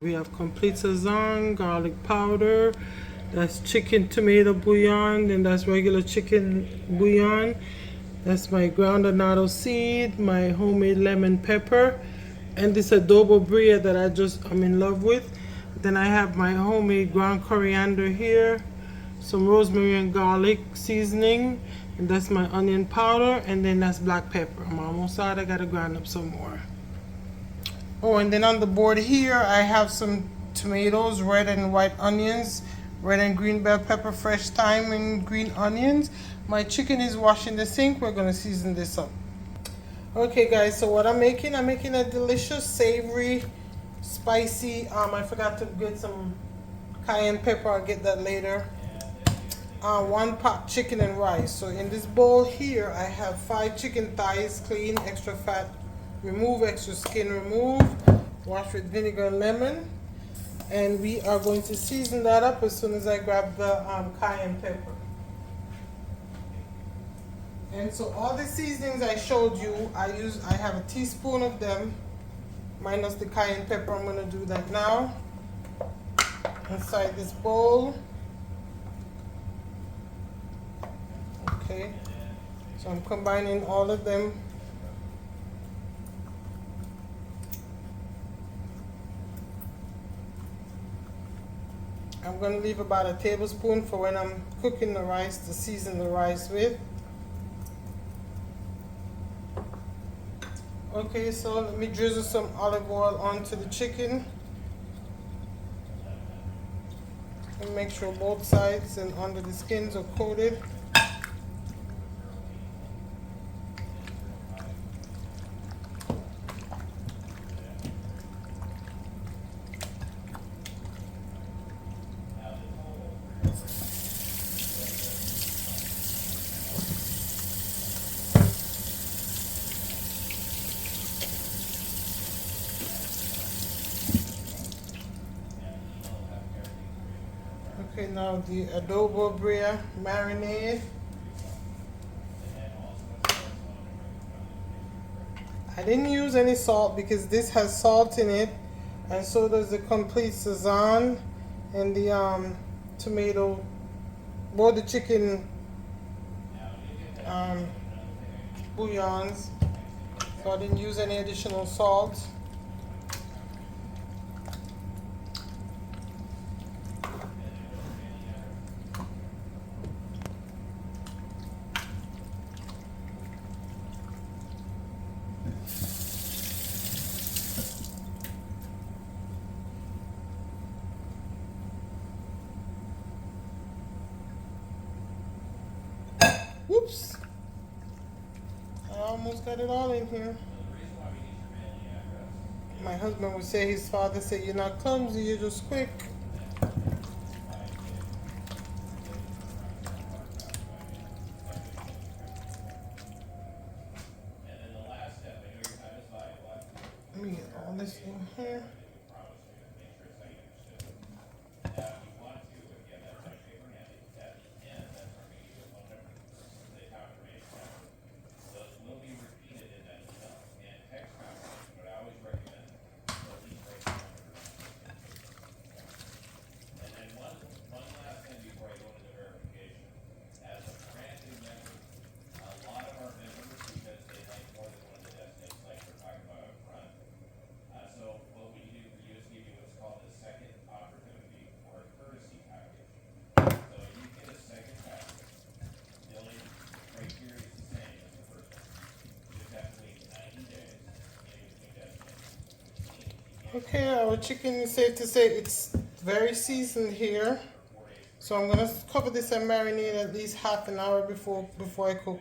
We have complete Sazon, garlic powder, that's chicken tomato bouillon, then that's regular chicken bouillon. That's my ground annatto seed, my homemade lemon pepper, and this adobo bria that I'm in love with. Then I have my homemade ground coriander here, some rosemary and garlic seasoning, and that's my onion powder, and then that's black pepper. I'm almost out, I gotta grind up some more. Oh, and then on the board here, I have some tomatoes, red and white onions, red and green bell pepper, fresh thyme, and green onions. My chicken is washed in the sink. We're gonna season this up. Okay, guys. So what I'm making a delicious, savory, spicy. I forgot to get some cayenne pepper. I'll get that later. One pot chicken and rice. So in this bowl here, I have 5 chicken thighs, clean, extra fat remove, extra skin remove, wash with vinegar and lemon, and we are going to season that up as soon as I grab the cayenne pepper. And so all the seasonings I showed you, I have a teaspoon of them minus the cayenne pepper. I'm going to do that now inside this bowl. Okay, so I'm combining all of them. I'm going to leave about a tablespoon for when I'm cooking the rice to season the rice with. Okay, so let me drizzle some olive oil onto the chicken. And make sure both sides and under the skins are coated. Okay, now the adobo bria marinade. I didn't use any salt because this has salt in it, and so does the complete Sazon and the tomato, or the chicken bouillons. So I didn't use any additional salt. Whoops! I almost got it all in here. My husband would say, his father said, "You're not clumsy, you're just quick." Let me get all this in here. Okay, our chicken is safe to say it's very seasoned here. So I'm gonna cover this and marinate at least half an hour before I cook.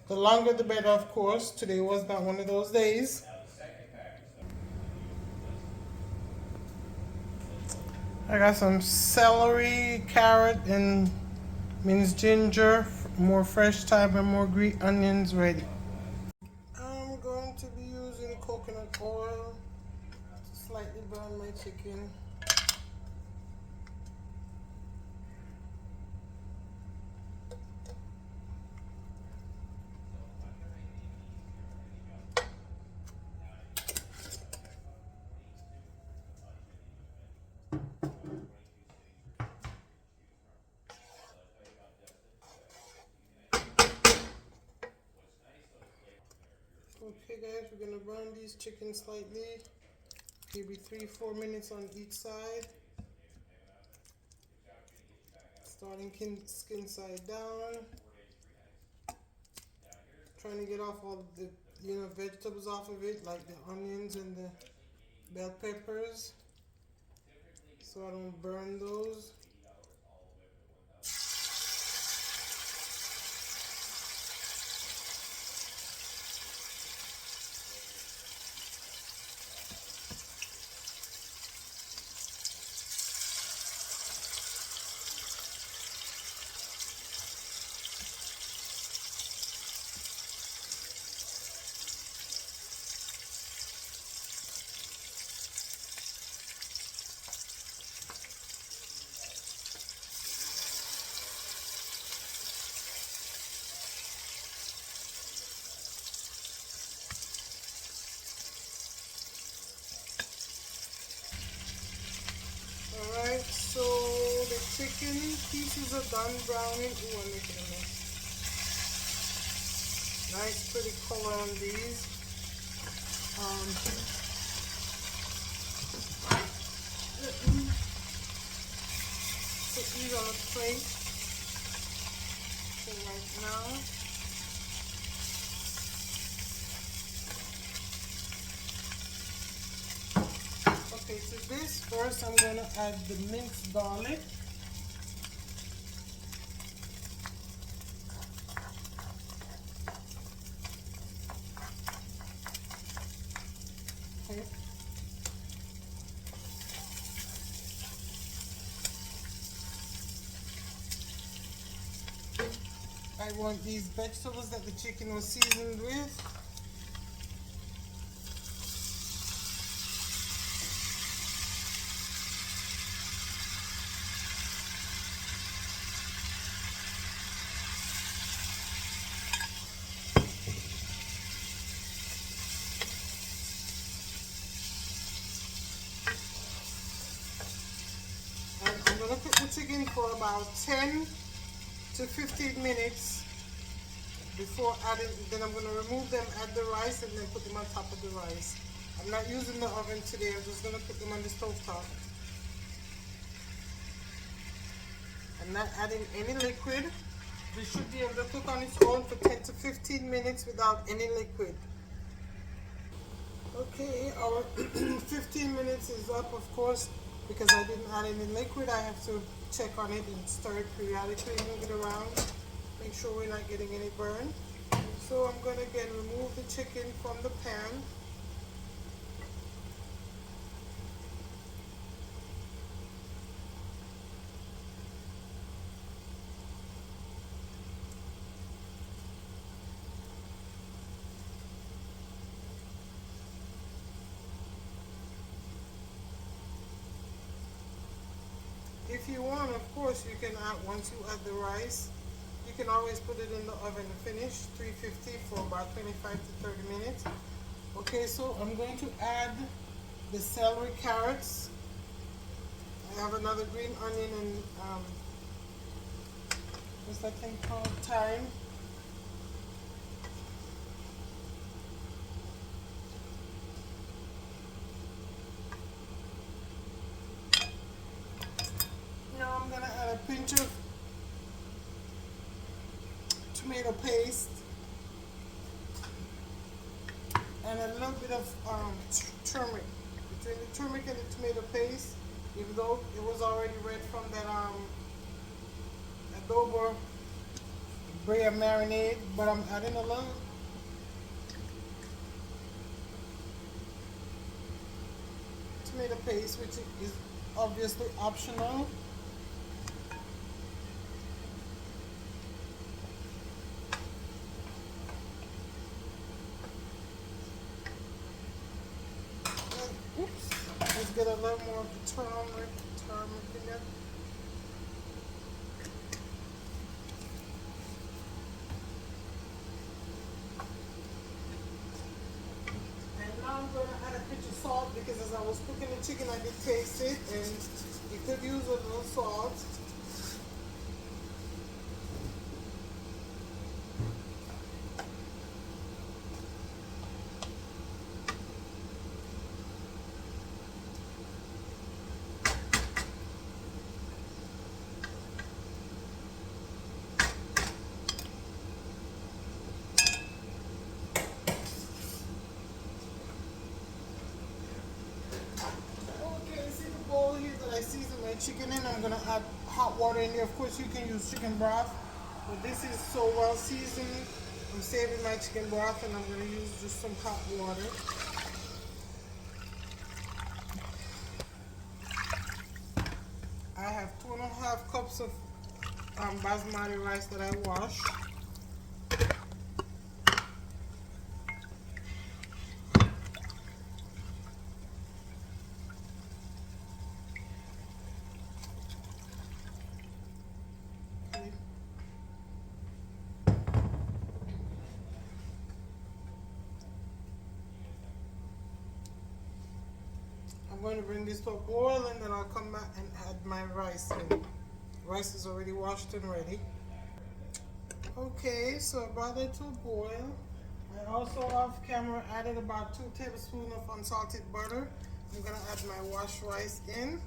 The longer the better, of course. Today was not one of those days. I got some celery, carrot, and minced ginger, more fresh thyme and more green onions ready. I'm going to be using coconut oil to slightly brown my chicken. Okay guys, we're gonna brown these chickens slightly, maybe 3-4 minutes on each side, starting skin side down, trying to get off all of the vegetables off of it, like the onions and the bell peppers, so I don't burn those. Alright, so the chicken pieces are done browning. Ooh, I'm making a mess. Nice pretty color on these. Let me put these on a plate for right now. Okay, to this first I'm going to add the minced garlic. Okay. I want these vegetables that the chicken was seasoned with. And I'm going to cook the chicken for about 10 to 15 minutes before adding. Then I'm going to remove them, add the rice, and then put them on top of the rice. I'm not using the oven today. I'm just going to put them on the stove top. I'm not adding any liquid. This should be able to cook on its own for 10 to 15 minutes without any liquid. Okay, our 15 minutes is up, of course, because I didn't add any liquid. I have to check on it and stir it periodically, move it around, make sure we're not getting any burn. So I'm going to again remove the chicken from the pan. If you want, of course, you can add, once you add the rice, you can always put it in the oven to finish, 350 for about 25 to 30 minutes. Okay, so I'm going to add the celery, carrots. I have another green onion and what's that thing called? Thyme. Now I'm gonna add a pinch of tomato paste and a little bit of turmeric. Between the turmeric and the tomato paste, even though it was already red from that adobo brea marinade, but I'm adding a little tomato paste, which is obviously optional. Oops, let's get a little more of the turmeric in there. And now I'm going to add a pinch of salt because as I was cooking the chicken I did taste it and could use a little salt. Bowl here that I seasoned my chicken in. I'm gonna add hot water in there. Of course, you can use chicken broth, but this is so well seasoned. I'm saving my chicken broth, and I'm gonna use just some hot water. I have 2.5 cups of basmati rice that I washed. I'm going to bring this to a boil, and then I'll come back and add my rice in. Rice is already washed and ready. Okay, so I brought it to a boil. I also off camera added about 2 tablespoons of unsalted butter. I'm going to add my washed rice in.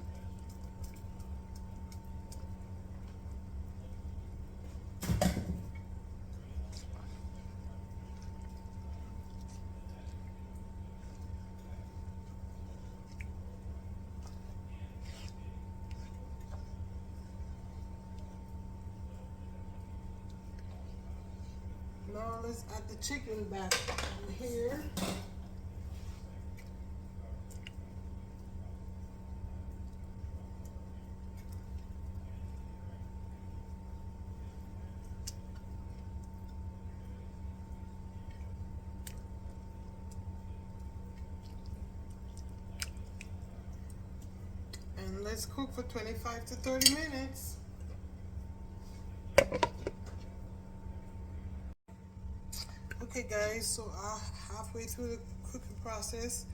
Now let's add the chicken back in here. And let's cook for 25 to 30 minutes. Okay guys, so halfway through the cooking process,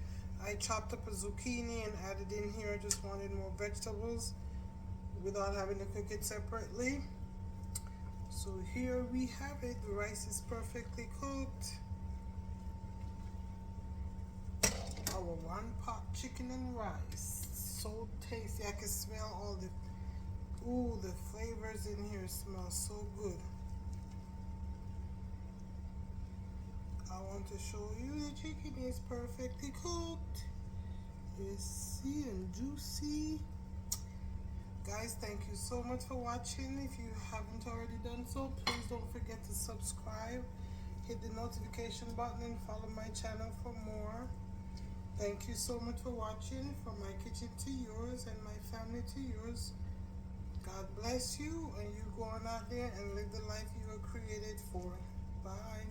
I chopped up a zucchini and added in here. I just wanted more vegetables without having to cook it separately. So here we have it. The rice is perfectly cooked. Our one pot chicken and rice. So tasty. I can smell all the flavors in here. Smell so good. I want to show you the chicken is perfectly cooked. It's juicy and juicy. Guys, thank you so much for watching. If you haven't already done so, please don't forget to subscribe, hit the notification button, and follow my channel for more. Thank you so much for watching. From my kitchen to yours and my family to yours. God bless you, and you go on out there and live the life you were created for. Bye.